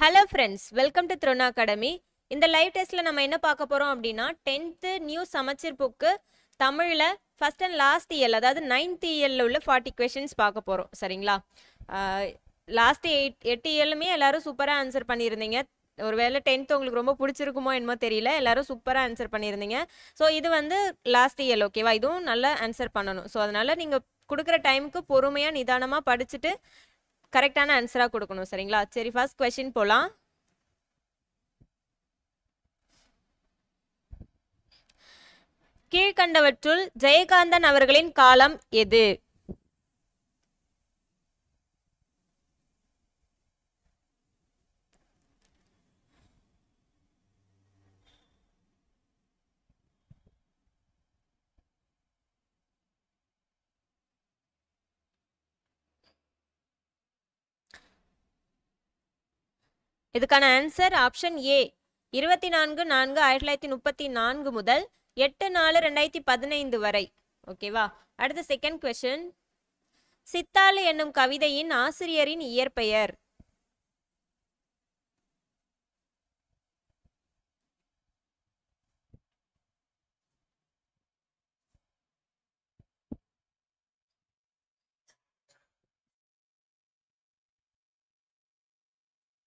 Hello friends, welcome to Drona academy. இந்த live டெஸ்ட்டில் நம்ம என்ன பார்க்க போகிறோம் அப்படின்னா 10th நியூ சமச்சீர் புக்கு தமிழில் ஃபஸ்ட் அண்ட் லாஸ்ட் இயர், அதாவது 9th இயரில் உள்ள 40 கொஷின்ஸ் பார்க்க போகிறோம். சரிங்களா? லாஸ்ட் 8 இயர்லுமே எல்லாரும் சூப்பராக ஆன்சர் பண்ணியிருந்தீங்க. ஒருவேளை 10th உங்களுக்கு ரொம்ப பிடிச்சிருக்குமோ என்னமோ தெரியல, எல்லாரும் சூப்பராக ஆன்சர் பண்ணியிருந்தீங்க. ஸோ இது வந்து லாஸ்ட் இயர், ஓகேவா? இதுவும் நல்லா ஆன்சர் பண்ணணும். ஸோ அதனால் நீங்கள் கொடுக்குற டைமுக்கு பொறுமையாக நிதானமாக படிச்சுட்டு கரெக்டான ஆன்சராக கொடுக்கணும். சரிங்களா? சரி, ஃபர்ஸ்ட் கொஸ்டின் போகலாம். கீழ்கண்டவற்றுள் ஜெயகாந்தன் அவர்களின் காலம் எது? இதுக்கான ஆன்சர் ஆப்ஷன் ஏ, 24/4/1934 முதல் 8/4/2015 வரை. ஓகேவா? அடுத்த செகண்ட் கொஸ்டின், சித்தாளு என்னும் கவிதையின் ஆசிரியரின் இயற்பெயர்?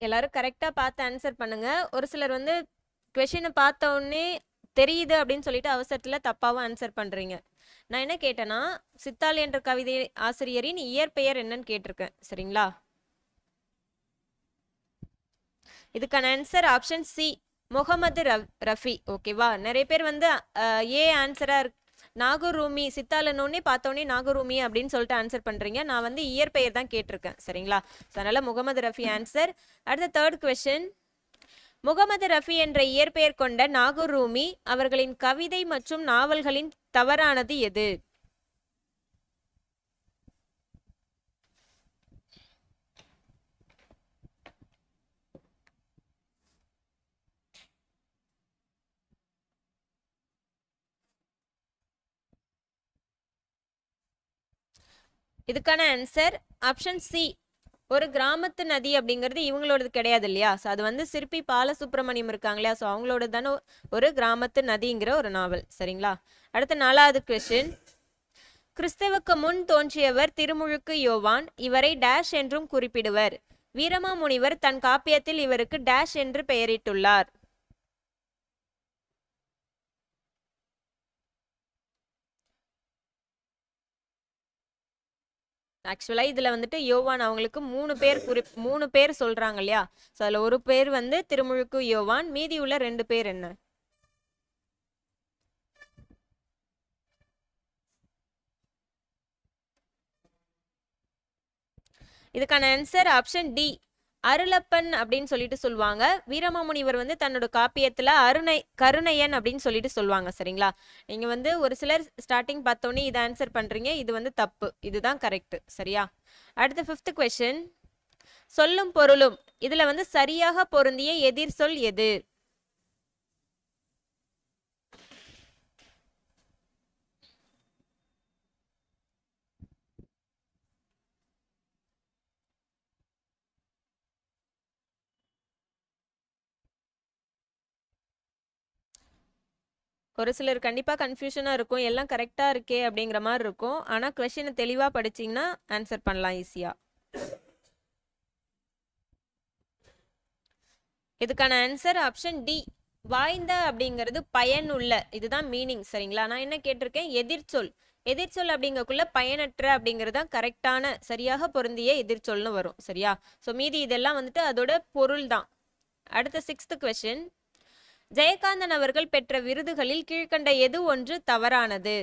எல்லாரும் கரெக்டாக பார்த்து ஆன்சர் பண்ணுங்க. ஒரு சிலர் வந்து கொஷினை பார்த்த உடனே தெரியுது அப்படின்னு சொல்லிட்டு அவசரத்தில் தப்பாகவும் ஆன்சர் பண்ணுறீங்க. நான் என்ன கேட்டேன்னா, சித்தாள் என்ற கவிதை ஆசிரியரின் இயற்பெயர் என்னன்னு கேட்டிருக்கேன். சரிங்களா? இதுக்கான answer option C, Mohammed Rafi. ஓகேவா? நிறைய பேர் வந்து ஏ ஆன்சராக நாகூர் ரூமி, சித்தாளனோடனே பார்த்தோன்னே நாகூர் ரூமி அப்படின்னு சொல்லிட்டு ஆன்சர் பண்ணுறீங்க. நான் வந்து இயற்பெயர் தான் கேட்டிருக்கேன். சரிங்களா? அதனால் முகமது ரஃபி ஆன்சர். அடுத்த தேர்ட் கொஸ்டின், முகமது ரஃபி என்ற இயற்பெயர் கொண்ட நாகூர் ரூமி அவர்களின் கவிதை மற்றும் நாவல்களின் தவறானது எது? இதுக்கான ஆன்சர் ஆப்ஷன் சி, ஒரு கிராமத்து நதி அப்படிங்கிறது இவங்களோடது கிடையாது இல்லையா? ஸோ அது வந்து சிற்பி பாலசுப்ரமணியம் இருக்காங்க இல்லையா? ஸோ அவங்களோட தானே ஒரு கிராமத்து நதிங்கிற ஒரு நாவல். சரிங்களா? அடுத்த 4வது கொஸ்டின், கிறிஸ்துவுக்கு முன் தோன்றியவர் திருமுழுக்கு யோவான். இவரை டேஷ் என்றும் குறிப்பிடுவர். வீரமாமுனிவர் தன் காப்பியத்தில் இவருக்கு டேஷ் என்று பெயரிட்டுள்ளார். ஆக்சுவலாக இதில் வந்துட்டு யோவான் அவங்களுக்கு 3 பேர் சொல்கிறாங்க இல்லையா? ஸோ அதில் ஒரு பேர் வந்து திருமுழுக்கு யோவான், மீதி உள்ள 2 பேர் என்ன? இதுக்கான ஆன்சர் ஆப்ஷன் டி, அருளப்பன் அப்படின்னு சொல்லிட்டு சொல்லுவாங்க. வீரமாமுனிவர் வந்து தன்னோட காப்பியத்தில் கருணையன் அப்படின்னு சொல்லிட்டு சொல்லுவாங்க. சரிங்களா? நீங்கள் வந்து ஒரு சிலர் ஸ்டார்டிங் பார்த்தோன்னே இதை ஆன்சர் பண்ணுறீங்க. இது வந்து தப்பு, இதுதான் கரெக்ட். சரியா? அடுத்த 5th கொஸ்டின், சொல்லும் பொருளும் இதில் வந்து சரியாக பொருந்திய எதிர் சொல் எது? ஒரு சிலர் கண்டிப்பாக கன்ஃபியூஷனாக இருக்கும், எல்லாம் கரெக்டாக இருக்கே அப்படிங்கிற மாதிரி இருக்கும். ஆனால் கொஸ்டினை தெளிவாக படிச்சிங்கன்னா ஆன்சர் பண்ணலாம் ஈஸியாக. இதுக்கான ஆன்சர் ஆப்ஷன் டி, வாய்ந்த அப்படிங்கிறது பயனுள்ள, இதுதான் மீனிங். சரிங்களா? நான் என்ன கேட்டிருக்கேன், எதிர்ச்சொல். எதிர்ச்சொல் அப்படிங்கக்குள்ள பயனற்ற அப்படிங்கிறது தான் கரெக்டான சரியாக பொருந்திய எதிர்ச்சொல்னு வரும். சரியா? ஸோ மீதி இதெல்லாம் வந்துட்டு அதோட பொருள் தான். அடுத்த 6th கொஸ்டின், ஜெயகாந்தன் அவர்கள் பெற்ற விருதுகளில் கீழ்கண்ட எது ஒன்று தவறானது?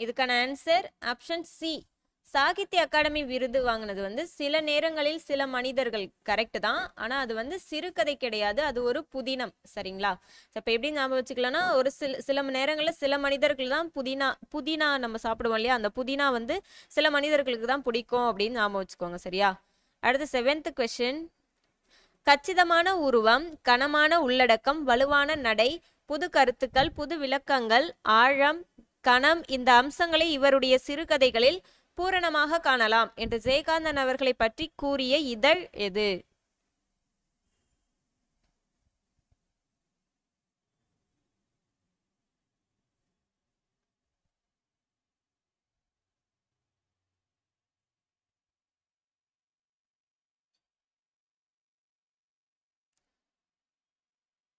இதுக்கான answer option C, Sahitya Akademi விருது வாங்கினது வந்து சில நேரங்களில் சில மனிதர்கள். கரெக்ட் தான், ஆனால் அது வந்து சிறுகதை கிடையாது, அது ஒரு புதினம். சரிங்களா? இப்போ எப்படி ஞாபகம் வச்சுக்கலாம்னா, ஒரு சில நேரங்களில் சில மனிதர்கள் தான் புதினா நம்ம சாப்பிடுவோம் இல்லையா? அந்த புதினா வந்து சில மனிதர்களுக்கு தான் பிடிக்கும் அப்படின்னு ஞாபகம் வச்சுக்கோங்க. சரியா? அடுத்து 7th கொஸ்டின். கச்சிதமான உருவம், கனமான உள்ளடக்கம், வலுவான நடை, புது கருத்துக்கள், புது விளக்கங்கள், ஆழம், கணம் இந்த அம்சங்களை இவருடைய சிறுகதைகளில் பூரணமாக காணலாம் என்று ஜெயகாந்தன் அவர்களை பற்றி கூறிய இதழ் எது?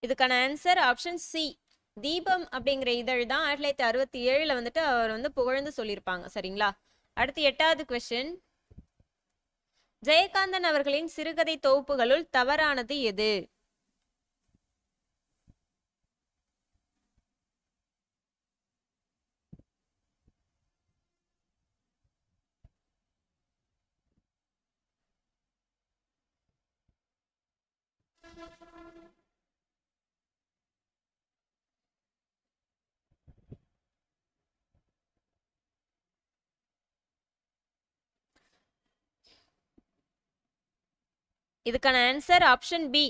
இதுக்கான ஆன்சர் ஆப்ஷன் சி. தீபம் அப்படிங்கிற இதழ் தான் 1967 வந்துட்டு அவர் வந்து புகழ்ந்து சொல்லியிருப்பாங்க. சரிங்களா? அடுத்து 8வது கொஸ்டின். ஜெயகாந்தன் அவர்களின் சிறுகதை தொகுப்புகளுள் தவறானது எது? இதுக்கான ஆன்சர் ஆப்ஷன் பி.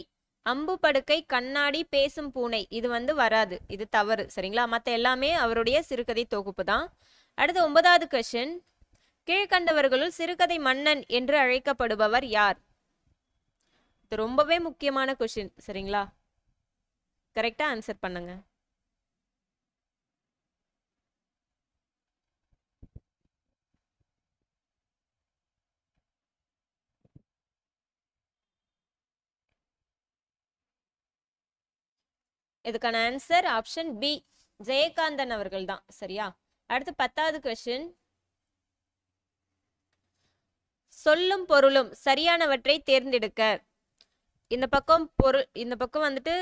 அம்பு படுக்கை, கண்ணாடி, பேசும் பூனை இது வந்து வராது. இது தவறு. சரிங்களா? மற்ற எல்லாமே அவருடைய சிறுகதை தொகுப்பு தான். அடுத்து 9வது கொஸ்டின். கீழ்கண்டவர்களுள் சிறுகதை மன்னன் என்று அழைக்கப்படுபவர் யார்? இது ரொம்பவே முக்கியமான கொஸ்டின். சரிங்களா? கரெக்டா ஆன்சர் பண்ணுங்க. இதுக்கான ஆன்சர் ஆப்ஷன் பி. ஜெயகாந்தன் அவர்கள் தான். சரியா? அடுத்து 10வது கொஸ்டின். சொல்லும் பொருளும் சரியானவற்றை தேர்ந்தெடுக்க. இந்த பக்கம் வந்துட்டு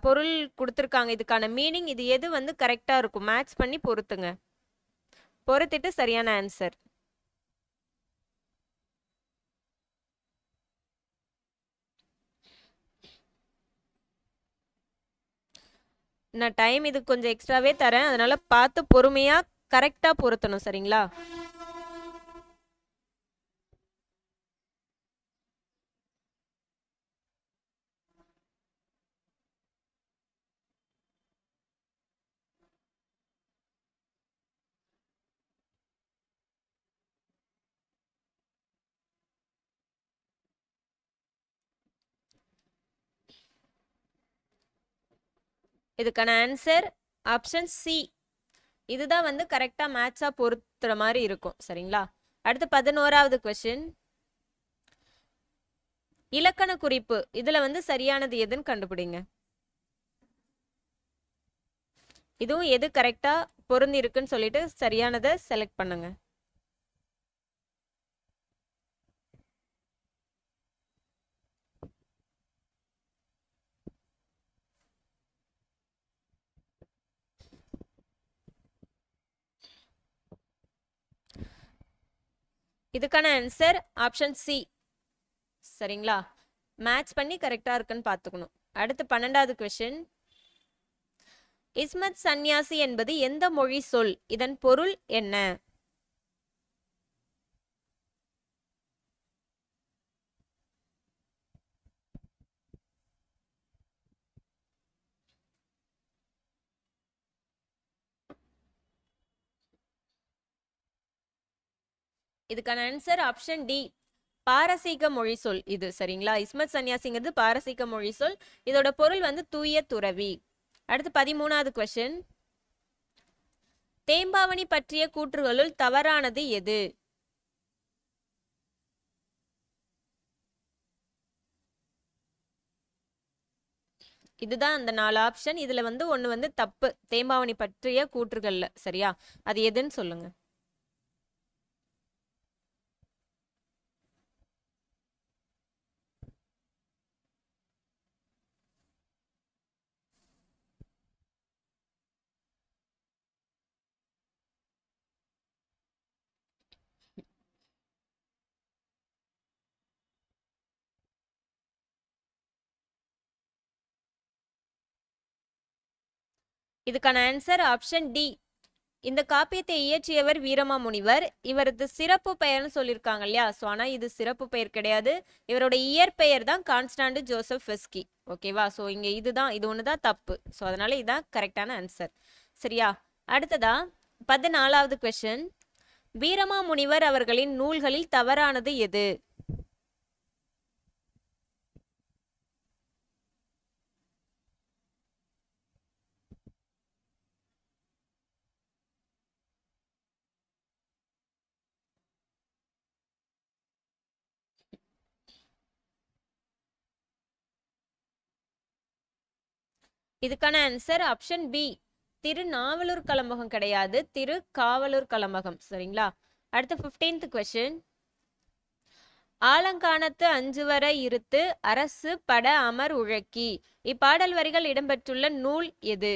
பொருள் கொடுத்துருக்காங்க. இதுக்கான மீனிங் இது எது வந்து கரெக்டா இருக்கும்? மேட்ச் பண்ணி பொறுத்துங்க. பொறுத்துட்டு சரியான ஆன்சர். நான் டைம் இது கொஞ்சம் எக்ஸ்ட்ராவே தரேன். அதனால பார்த்து பொறுமையா கரெக்டா பொருத்தணும். சரிங்களா? இதுக்கான ஆன்சர் ஆப்ஷன் சி. இதுதான் வந்து கரெக்டா மேட்சா பொருத்துற மாதிரி இருக்கும். சரிங்களா? அடுத்து 11வது கொஸ்டின். இலக்கண குறிப்பு இதுல வந்து சரியானது எதுன்னு கண்டுபிடிங்க. இதுவும் எது கரெக்டா பொருந்தி இருக்குன்னு சொல்லிட்டு சரியானதை செலக்ட் பண்ணுங்க. இதுக்கான ஆன்சர் ஆப்ஷன் சி. சரிங்களா? மேட்ச் பண்ணி கரெக்டா இருக்குன்னு பார்த்துக்கணும். அடுத்து 12வது கொஸ்டின். இஸ்மத் சந்நியாசி என்பது எந்த மொழி சொல்? இதன் பொருள் என்ன? இதுக்கான ஆன்சர் ஆப்ஷன் டி. பாரசீக மொழி சொல் இது. சரிங்களா? இஸ்மத் சன்னியாசிங்கிறது பாரசீக மொழி சொல். இதோட பொருள் வந்து தூய துறவி. அடுத்து 13வது கொஸ்டின். தேம்பாவணி பற்றிய கூற்றுகளுள் தவறானது எது? இதுதான் அந்த 4 ஆப்ஷன். இதுல வந்து ஒண்ணு வந்து தப்பு. தேம்பாவணி பற்றிய கூற்றுகள்ல. சரியா? அது எதுன்னு சொல்லுங்க. இதுக்கான ஆன்சர் ஆப்ஷன் டி. இந்த காப்பியத்தை இயற்றியவர் வீரமாமுனிவர். இவரது சிறப்பு பெயர்னு சொல்லியிருக்காங்க இல்லையா? ஸோ ஆனால் இது சிறப்பு பெயர் கிடையாது. இவரோட இயற்பெயர் தான் கான்ஸ்டாண்டு ஜோசப் ஃபெஸ்கி. ஓகேவா? ஸோ இங்கே இது ஒன்று தான் தப்பு. ஸோ அதனால இதுதான் கரெக்டான ஆன்சர். சரியா? அடுத்ததா 14வது கொஸ்டின். வீரமாமுனிவர் அவர்களின் நூல்களில் தவறானது எது? இதுக்கான ஆன்சர் ஆப்ஷன் பி, திருநாவலூர் கலம்பகம் கிடையாது, திருக்காவலூர் கலம்பகம். சரிங்களா? அடுத்த 15th கொஸ்டின். ஆலங்கானத்து அஞ்சுவர இருத்து அரசு பட அமர் உழக்கி, இப்பாடல் வரிகள் இடம்பெற்றுள்ள நூல் எது?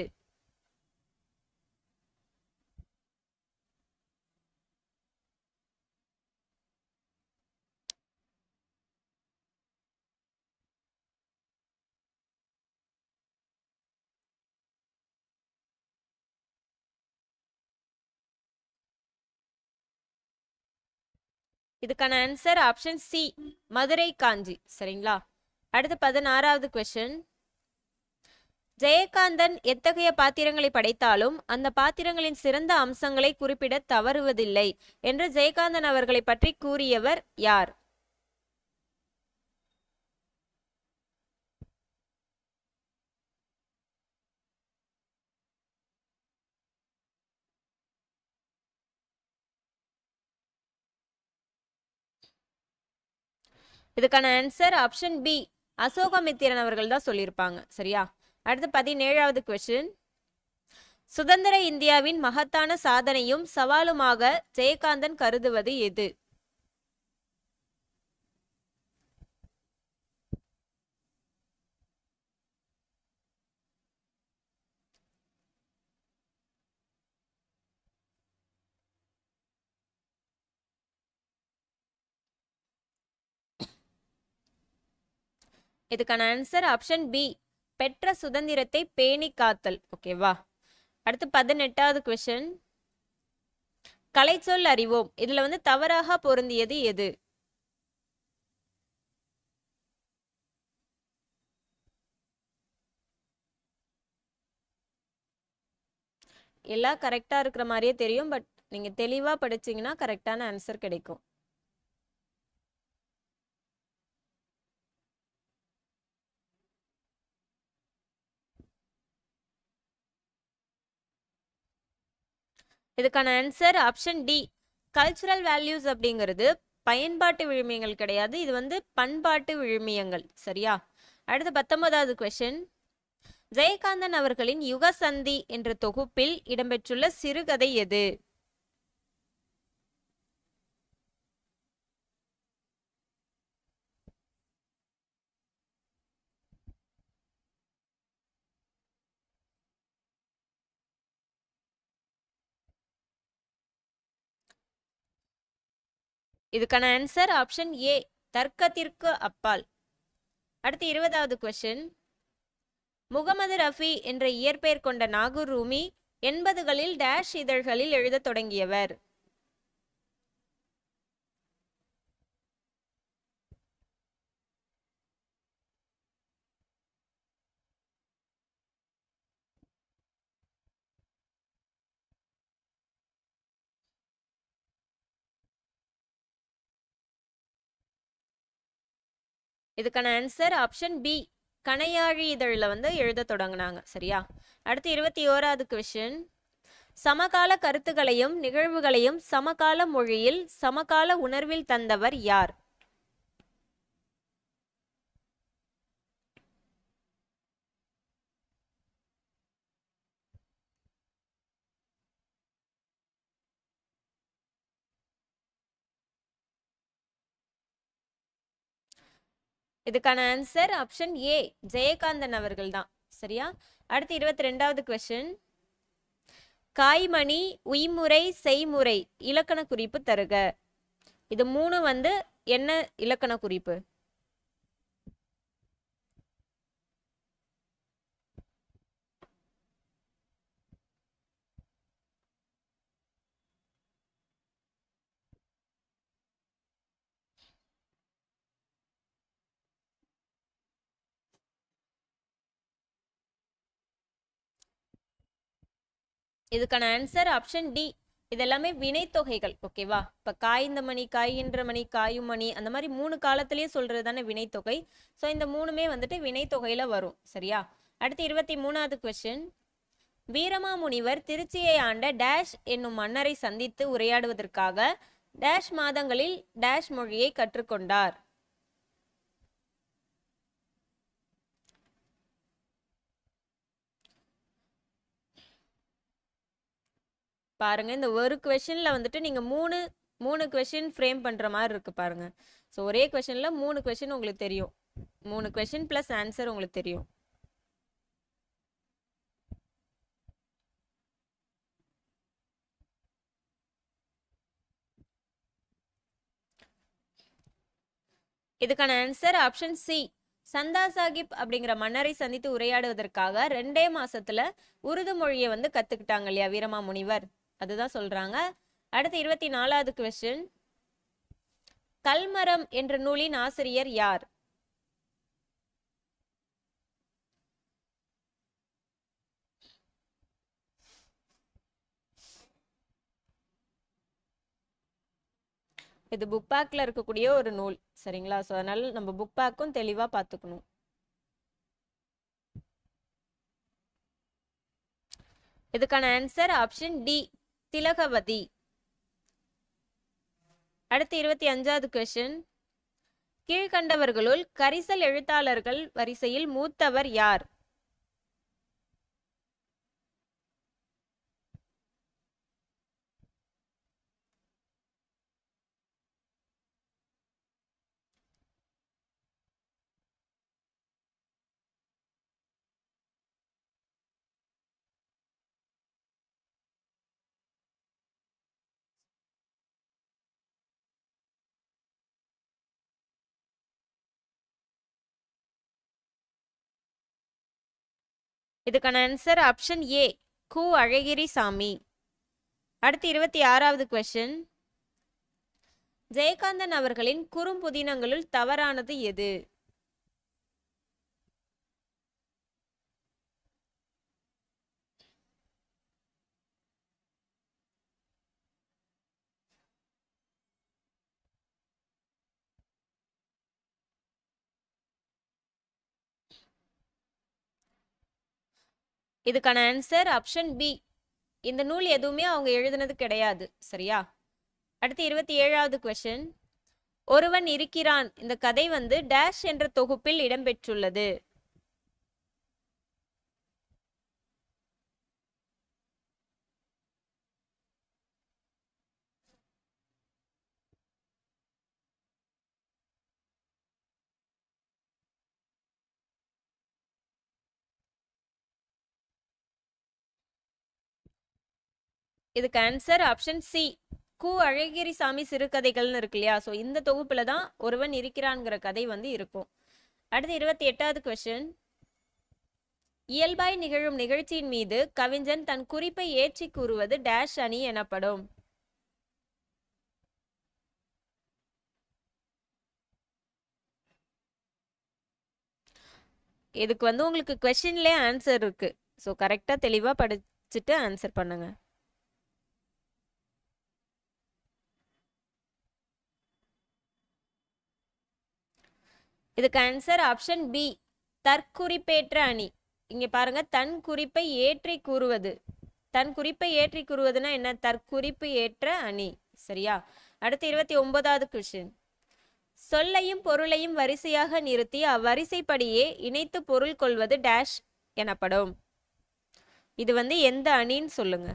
இதுக்கான ஆன்சர் ஆப்ஷன் சி, மதுரை காஞ்சி. சரிங்களா? அடுத்து 16வது கொஸ்டின். ஜெயகாந்தன் எத்தகைய பாத்திரங்களை படைத்தாலும் அந்த பாத்திரங்களின் சிறந்த அம்சங்களை குறிப்பிட தவறுவதில்லை என்று ஜெயகாந்தன் அவர்களை பற்றி கூறியவர் யார்? இதுக்கான ஆன்சர் ஆப்ஷன் பி, அசோகமித்திரன் அவர்கள் தான் சொல்லியிருப்பாங்க. சரியா? அடுத்து 17வது கொஸ்டின். சுதந்திர இந்தியாவின் மகத்தான சாதனையும் சவாலுமாக ஜெயகாந்தன் கருதுவது எது? இதுக்கான ஆன்சர் ஆப்ஷன் பி, பெற்ற சுதந்திரத்தை பேணி காத்தல். ஓகேவா? அடுத்து 18வது கொஸ்டின். கலைச்சொல் அறிவோம், இதுல தவறாக பொருந்தியது எது? எல்லாம் கரெக்டா இருக்கிற மாதிரியே தெரியும், பட் நீங்க தெளிவா படிச்சீங்கன்னா கரெக்டான ஆன்சர் கிடைக்கும். இதுக்கான answer option D, cultural values அப்படிங்கிறது பயன்பாட்டு விழுமியங்கள் கிடையாது, இது பண்பாட்டு விழுமியங்கள். சரியா? அடுத்து 19வது கொஸ்டின். ஜெயகாந்தன் அவர்களின் யுகசந்தி என்ற தொகுப்பில் இடம்பெற்றுள்ள சிறுகதை எது? இதுக்கான ஆன்சர் ஆப்ஷன் ஏ, தர்க்கத்திற்கு அப்பால். அடுத்து 20வது கொஸ்டின். முகமது ரஃபி என்ற இயற்பெயர் கொண்ட நாகூர் ரூமி 80களில் டேஷ் இதழ்களில் எழுதத் தொடங்கியவர்? இதுக்கான ஆன்சர் ஆப்ஷன் பி, கணையாழி இதழில் எழுத தொடங்கினாங்க. சரியா? அடுத்து 21வது கொஸ்டின். சமகால கருத்துகளையும் நிகழ்வுகளையும் சமகால மொழியில் சமகால உணர்வில் தந்தவர் யார்? இதுக்கான ஆன்சர் ஆப்ஷன் ஏ, ஜெயகாந்தன் அவர்கள் தான். சரியா? அடுத்து 22வது கொஸ்டின். காய்மணி, உய்முறை, செய்முறை இலக்கண குறிப்பு தருக. இது மூணு என்ன இலக்கண குறிப்பு? இதுக்கான ஆன்சர் ஆப்ஷன் டி. இதெல்லாமே வினைத்தொகைகள். ஓகேவா? இப்போ காய்ந்த மணி, காய்கின்ற மணி, காயும் மணி, அந்த மாதிரி 3 காலத்திலேயே சொல்றது தானே வினைத்தொகை. ஸோ இந்த 3மே வந்துட்டு வினைத்தொகையில வரும். சரியா? அடுத்து 23வது கொஸ்டின். வீரமாமுனிவர் திருச்சியை ஆண்ட டேஷ் என்னும் மன்னரை சந்தித்து உரையாடுவதற்காக டேஷ் மாதங்களில் டேஷ் மொழியை கற்றுக்கொண்டார். பாருங்க, இந்த ஒரு கொஸ்டின்ல வந்துட்டு நீங்க மூணு கொஸ்டின் ஃப்ரேம் பண்ற மாதிரி இருக்கு பாருங்க. ஸோ ஒரே கொஸ்டின்ல 3 கொஸ்டின் உங்களுக்கு தெரியும். 3 கொஸ்டின் பிளஸ் ஆன்சர் உங்களுக்கு தெரியும். இதுக்கான ஆன்சர் ஆப்ஷன் சி. சந்தா சாஹிப் அப்படிங்கிற மன்னரை சந்தித்து உரையாடுவதற்காக 2 மாசத்துல உருது மொழியை வந்து கத்துக்கிட்டாங்க இல்லையா வீரமாமுனிவர், அதுதான் சொல்றாங்க. அடுத்து 24வது கொஸ்டின். கல்மரம் என்ற நூலின் ஆசிரியர் யார்? இது புக் பேக்ல இருக்கக்கூடிய ஒரு நூல். சரிங்களா? ஸோ அதனால நம்ம புக் பேக்கும் தெளிவா பார்த்துக்கணும். இதுக்கான ஆன்சர் ஆப்ஷன் டி, திலகவதி. அடுத்து 25வது கொஸ்டின். கீழ்கண்டவர்களுள் கரிசல் எழுத்தாளர்கள் வரிசையில் மூத்தவர் யார்? இதுக்கான ஆன்சர் ஆப்ஷன் ஏ, கு அழகிரிசாமி. அடுத்து 26வது கொஸ்டின். ஜெயகாந்தன் அவர்களின் குறும்புதினங்களுள் தவறானது எது? இதுக்கான ஆன்சர் ஆப்ஷன் பி. இந்த நூல் எதுவுமே அவங்க எழுதுனது கிடையாது. சரியா? அடுத்து 27வது கொஸ்டின். ஒருவன் இருக்கிறான் இந்த கதை வந்து டேஷ் என்ற தொகுப்பில் இடம்பெற்றுள்ளது. இதுக்கு ஆன்சர் ஆப்ஷன் சி, கு அழகிரிசாமி சிறுகதைகள்னு இருக்கு இல்லையா? ஸோ இந்த தொகுப்புல தான் ஒருவன் இருக்கிறான்ங்கிற கதை வந்து இருக்கும். அடுத்து 28வது கொஸ்டின். இயல்பாய் நிகழும் நிகழ்ச்சியின் மீது கவிஞன் தன் குறிப்பை ஏற்றி கூறுவது டேஷ் அணி எனப்படும். இதுக்கு வந்து உங்களுக்கு கொஸ்டின்லேயே ஆன்சர் இருக்கு. ஸோ கரெக்டாக தெளிவாக படிச்சுட்டு ஆன்சர் பண்ணுங்க. இதுக்கு ஆன்சர் ஆப்ஷன் பி, தற்குறிப்பேற்ற அணி. இங்க பாருங்க, தன் குறிப்பை ஏற்றி கூறுவது. தன் குறிப்பை ஏற்றி கூறுவதுன்னா என்ன? தற்குறிப்பு ஏற்ற அணி. சரியா? அடுத்து 29வது கொஸ்டின். சொல்லையும் பொருளையும் வரிசையாக நிறுத்தி அவ்வரிசைப்படியே இணைத்து பொருள் கொள்வது டேஷ் எனப்படும். இது வந்து எந்த அணின்னு சொல்லுங்க.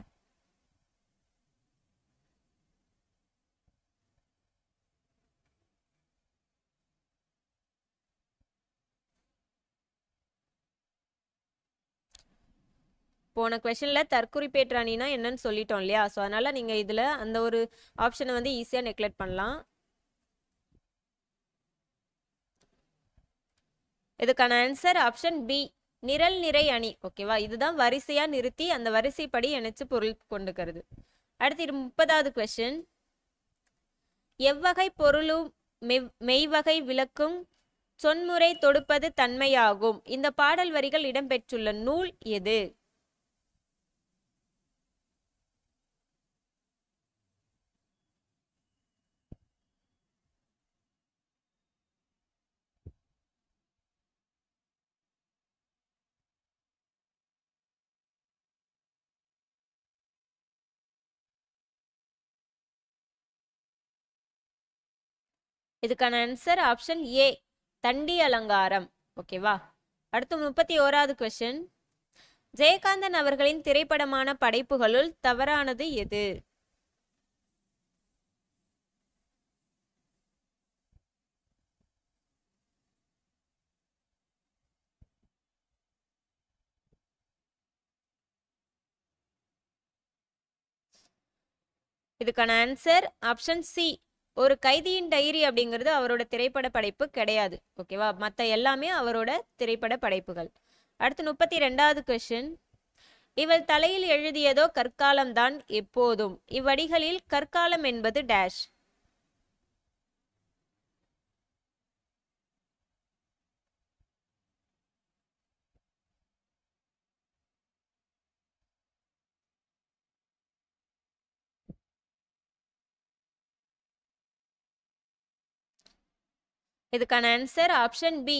போன கொஸ்டின்ல தற்குறிப்பேற்ற அணினா என்னன்னு சொல்லிட்டோம் இல்லையா? ஸோ அதனால நீங்க இதுல அந்த ஒரு ஆப்ஷனை வந்து ஈஸியா நெக்லெக்ட் பண்ணலாம். இதுக்கான ஆன்சர் ஆப்ஷன் பி, நிரல் நிறை அணி. ஓகேவா? இதுதான் வரிசையா நிறுத்தி அந்த வரிசைப்படி இணைச்சு பொருள் கொண்டுக்கிறது. அடுத்து 30வது கொஸ்டின். எவ்வகை பொருளும் மெய்வகை விளக்கும் சொன்முறை தொடுப்பது தன்மையாகும். இந்த பாடல் வரிகள் இடம்பெற்றுள்ள நூல் எது? இதுக்கான ஆன்சர் ஆப்ஷன் ஏ, தண்டி அலங்காரம். ஓகேவா? அடுத்து 31வது கொஸ்டின். ஜெயகாந்தன் அவர்களின் திரைப்படமான படைப்புகளுள் தவறானது எது? இதுக்கான ஆன்சர் ஆப்ஷன் சி, ஒரு கைதியின் டைரி அப்படிங்கிறது அவரோட திரைப்பட படைப்பு கிடையாது. ஓகேவா? மற்ற எல்லாமே அவரோட திரைப்பட படைப்புகள். அடுத்து 32வது கொஸ்டின். இவள் தலையில் எழுதியதோ கற்காலம்தான் எப்போதும். இவ்வடிகளில் கற்காலம் என்பது டேஷ். இதுக்கான ஆன்சர் ஆப்ஷன் பி,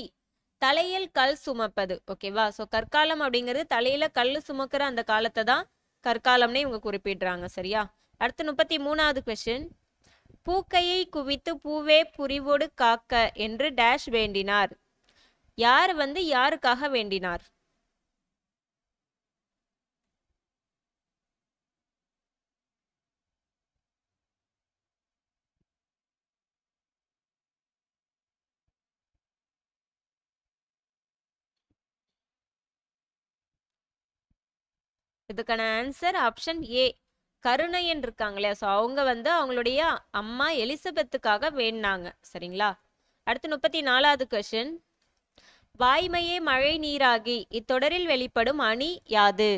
தலையில் கல் சுமப்பது. ஓகேவா? ஸோ கற்காலம் அப்படிங்கிறது தலையில கல் சுமக்கிற அந்த காலத்தை தான் கற்காலம்னே இவங்க குறிப்பிடுறாங்க. சரியா? அடுத்து 33வது கொஸ்டின். பூக்கையை குவித்து பூவே புரிவோடு காக்க என்று டேஷ் வேண்டினார். யார் யாருக்காக வேண்டினார்? இதுக்கான ஆன்சர் ஆப்ஷன் ஏ, கருணையன் இருக்காங்களே, ஸோ அவங்க அவங்களுடைய அம்மா எலிசபெத்துக்காக வேண்டினாங்க. சரிங்களா? அடுத்து 34வது கொஸ்டின். வாய்மையே மழை நீராகி இத்தொடரில் வெளிப்படும் அணி யாது?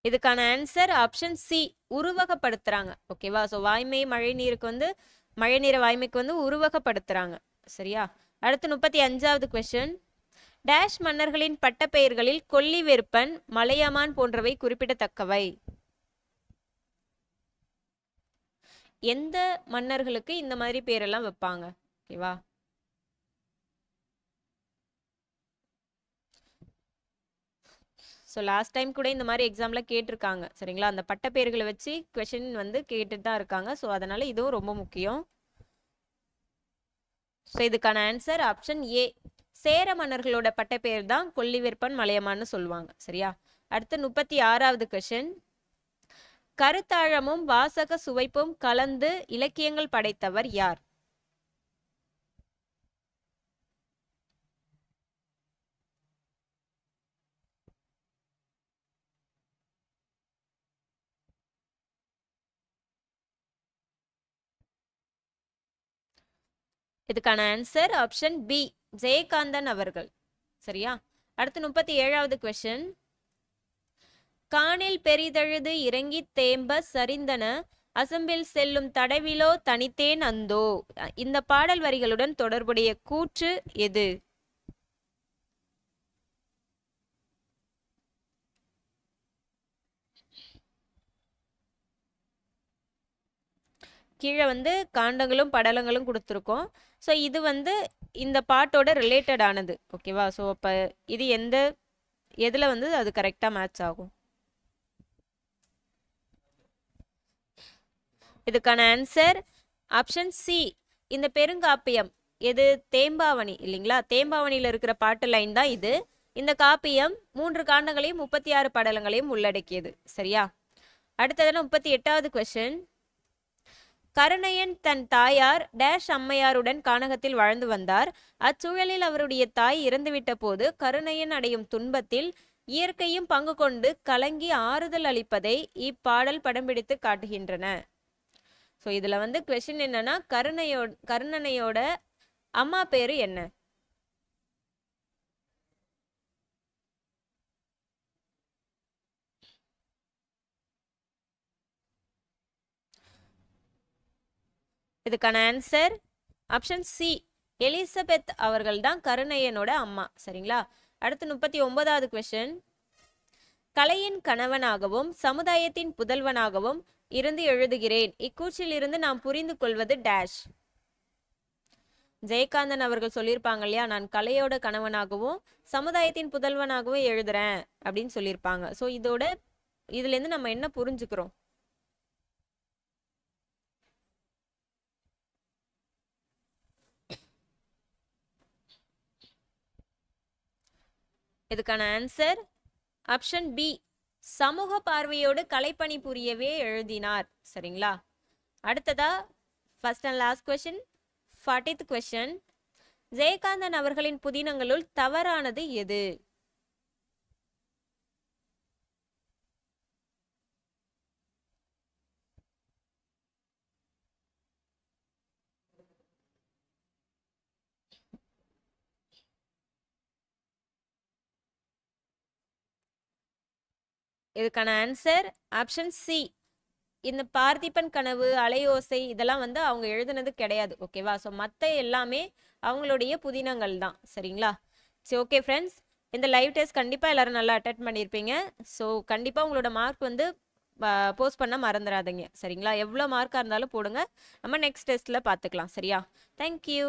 இதுக்கான ஆன்சர் ஆப்ஷன் சி, உருவகப்படுத்துறாங்க. ஓகேவா? ஸோ வாய்மை மழை நீருக்கு மழை நீரை வாய்மைக்கு உருவகப்படுத்துறாங்க. சரியா? அடுத்து 35வது கொஸ்டின். டேஷ் மன்னர்களின் பட்டப்பெயர்களில் கொல்லி வெறுப்பன், மலையமான் போன்றவை குறிப்பிடத்தக்கவை. எந்த மன்னர்களுக்கு இந்த மாதிரி பேரெல்லாம் வைப்பாங்க? ஓகேவா? ஸோ லாஸ்ட் டைம் கூட இந்த மாதிரி எக்ஸாமில் கேட்டிருக்காங்க. சரிங்களா? அந்த பட்டப்பெயர்களை வச்சு கொஷின் கேட்டுட்டு தான் இருக்காங்க. ஸோ அதனால இதுவும் ரொம்ப முக்கியம். ஸோ இதுக்கான ஆன்சர் ஆப்ஷன் ஏ, சேர மன்னர்களோட பட்டப்பெயர் தான் கொல்லிவேற்பன் மலையமான்னு சொல்லுவாங்க. சரியா? அடுத்து 36வது கொஷின். கருத்தாழமும் வாசக சுவைப்பும் கலந்து இலக்கியங்கள் படைத்தவர் யார்? இதுக்கான ஆன்சர் ஆப்ஷன் பி, ஜெயகாந்தன் அவர்கள். சரியா? அடுத்து 37வது கொஸ்டின். காணில் பெரிதழுது இறங்கி தேம்ப சரிந்தன அசம்பில் செல்லும் தடவிலோ தனித்தேன் அந்தோ. இந்த பாடல் வரிகளுடன் தொடர்புடைய கூற்று எது? கீழே காண்டங்களும் படலங்களும் கொடுத்துருக்கோம். ஸோ இது இந்த பாட்டோட ரிலேட்டட் ஆனது. ஓகேவா? ஸோ அப்போ இது எதில் அது கரெக்டாக மேட்ச் ஆகும்? இதுக்கான ஆன்சர் ஆப்ஷன் சி, இந்த பெருங்காப்பியம். எது? தேம்பாவணி இல்லைங்களா? தேம்பாவணியில் இருக்கிற பாட்டு லைன் தான் இது. இந்த காப்பியம் 3 காண்டங்களையும் 36 படலங்களையும் உள்ளடக்கியது. சரியா? அடுத்ததுல 38வது கொஸ்டின். கருணையன் தன் தாயார் டேஷ் அம்மையாருடன் கானகத்தில் வாழ்ந்து வந்தார். அச்சூழலில் அவருடைய தாய் இறந்துவிட்ட போது கருணையன் அடையும் துன்பத்தில் இயற்கையும் பங்கு கொண்டு கலங்கி ஆறுதல் அளிப்பதை இப்பாடல் படம் பிடித்து காட்டுகின்றன. ஸோ இதுல கொஸ்டின் என்னன்னா, கருணனையோட அம்மா பேரு என்ன? இதுக்கான ஆன்சர் ஆப்ஷன் சி எலிசபெத் அவர்கள் தான் கருணையனோட அம்மா. சரிங்களா? அடுத்து 39வது கொஸ்டின். கலையின் கணவனாகவும் சமுதாயத்தின் புதல்வனாகவும் இருந்து எழுதுகிறேன். இக்கூற்றில் இருந்து நாம் புரிந்து கொள்வது டேஷ். ஜெயகாந்தன் அவர்கள் சொல்லியிருப்பாங்க இல்லையா, நான் கலையோட கணவனாகவும் சமுதாயத்தின் புதல்வனாகவும் எழுதுறேன் அப்படின்னு சொல்லியிருப்பாங்க. ஸோ இதுல இருந்து நம்ம என்ன புரிஞ்சுக்கிறோம்? இதுக்கான ஆன்சர் ஆப்ஷன் பி, சமூக பார்வையோடு கலைப்பணி புரியவே எழுதினார். சரிங்களா? அடுத்ததா first and last question, 40th question. Jayakanthan அவர்களின் புதினங்களுள் தவறானது எது? இதுக்கான ஆன்சர் ஆப்ஷன் சி. இந்த பார்த்திபன் கனவு, அலையோசை இதெல்லாம் வந்து அவங்க எழுதுனது கிடையாது. ஓகேவா? ஸோ மற்ற எல்லாமே அவங்களுடைய புதினங்கள் தான். சரிங்களா? சரி, ஓகே ஃப்ரெண்ட்ஸ், இந்த லைவ் டெஸ்ட் கண்டிப்பாக எல்லாரும் நல்லா அட்டென்ட் பண்ணியிருப்பீங்க. ஸோ கண்டிப்பாக உங்களோட மார்க் வந்து போஸ்ட் பண்ண மறந்துடாதீங்க. சரிங்களா? எவ்வளோ மார்க்காக இருந்தாலும் போடுங்க. நம்ம நெக்ஸ்ட் டெஸ்ட்டில் பார்த்துக்கலாம். சரியா? தேங்க்யூ.